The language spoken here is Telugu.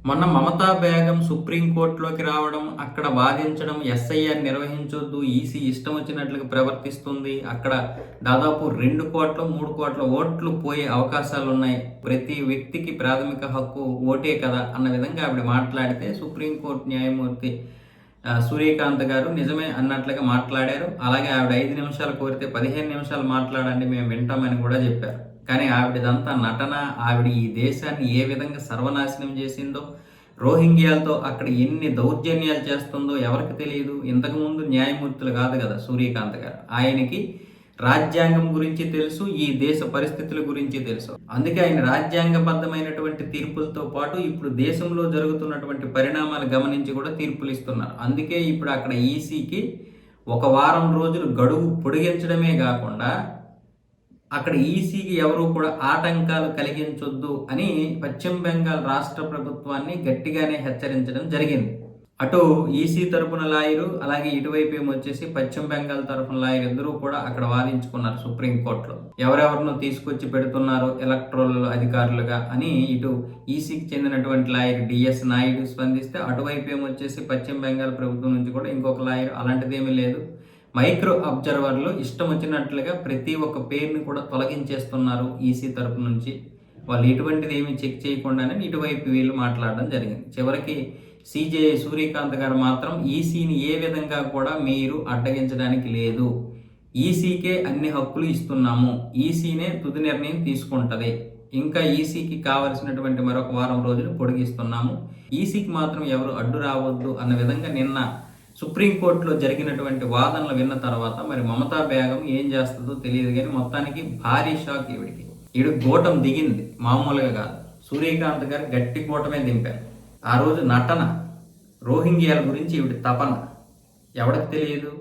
మొన్న మమతా బేగం సుప్రీంకోర్టులోకి రావడం, అక్కడ వాదించడం, ఎస్ఐఆర్ నిర్వహించొద్దు, ఈసీ ఇష్టం వచ్చినట్లుగా ప్రవర్తిస్తుంది, అక్కడ దాదాపు 2,00,00,000, 3,00,00,000 ఓట్లు పోయే అవకాశాలున్నాయి, ప్రతి వ్యక్తికి ప్రాథమిక హక్కు ఓటే కదా అన్న విధంగా ఆవిడ మాట్లాడితే సుప్రీంకోర్టు న్యాయమూర్తి సూర్యకాంత్ గారు నిజమే అన్నట్లుగా మాట్లాడారు. అలాగే ఆవిడ 5 నిమిషాలు కోరితే 15 నిమిషాలు మాట్లాడండి మేము వింటామని కూడా చెప్పారు. కానీ ఆవిడదంతా నటన. ఆవిడ ఈ దేశాన్ని ఏ విధంగా సర్వనాశనం చేసిందో, రోహింగ్యాలతో అక్కడ ఎన్ని దౌర్జన్యాలు చేస్తుందో ఎవరికి తెలియదు. ఇంతకుముందు న్యాయమూర్తులు కాదు కదా సూర్యకాంత్ గారు. ఆయనకి రాజ్యాంగం గురించి తెలుసు, ఈ దేశ పరిస్థితుల గురించి తెలుసు. అందుకే ఆయన రాజ్యాంగబద్ధమైనటువంటి తీర్పులతో పాటు ఇప్పుడు దేశంలో జరుగుతున్నటువంటి పరిణామాలు గమనించి కూడా తీర్పులు ఇస్తున్నారు. అందుకే ఇప్పుడు అక్కడ ఈసీకి 1 వారం రోజులు గడువు పొడిగించడమే కాకుండా అక్కడ ఈసీకి ఎవరు కూడా ఆటంకాలు కలిగించొద్దు అని పశ్చిమ బెంగాల్ రాష్ట్ర ప్రభుత్వాన్ని గట్టిగానే హెచ్చరించడం జరిగింది. అటు ఈసీ తరపున లాయరు, అలాగే ఇటువైపు ఏమొచ్చేసి పశ్చిమ బెంగాల్ తరపున లాయర్ ఇద్దరూ కూడా అక్కడ వాదించుకున్నారు సుప్రీంకోర్టులో. ఎవరెవరినో తీసుకొచ్చి పెడుతున్నారు ఎలక్ట్రల్ అధికారులుగా అని ఇటు ఈసీకి చెందినటువంటి లాయర్ డిఎస్ నాయుడు స్పందిస్తే, అటువైపు ఏమొచ్చేసి పశ్చిమ బెంగాల్ ప్రభుత్వం నుంచి కూడా ఇంకొక లాయర్ అలాంటిదేమీ లేదు, మైక్రో అబ్జర్వర్లు ఇష్టం వచ్చినట్లుగా ప్రతి ఒక్క పేరుని కూడా తొలగించేస్తున్నారు ఈసీ తరపు నుంచి, వాళ్ళు ఇటువంటిది ఏమి చెక్ చేయకుండానే ఇటువైపు వీళ్ళు మాట్లాడడం జరిగింది. చివరికి సిజే సూర్యకాంత్ గారు మాత్రం ఈసీని ఏ విధంగా కూడా మీరు అడ్డగించడానికి లేదు, ఈసీకే అన్ని హక్కులు ఇస్తున్నాము, ఈసీనే తుది నిర్ణయం తీసుకుంటుంది, ఇంకా ఈసీకి కావలసినటువంటి మరొక వారం రోజులు పొడిగిస్తున్నాము, ఈసీకి మాత్రం ఎవరు అడ్డు రావద్దు అన్న విధంగా నిన్న సుప్రీంకోర్టులో జరిగినటువంటి వాదనలు విన్న తర్వాత మరి మమతా బేగం ఏం చేస్తుందో తెలియదు. కానీ మొత్తానికి భారీ షాక్ ఈవిడికి. ఈవిడ గోటం దిగింది, మామూలుగా కాదు. సూర్యకాంత్ గారు గట్టి గోటమే దింపారు. ఆ రోజు నటన, రోహింగ్యాల గురించి ఈవిడ తపన ఎవరికి తెలియదు.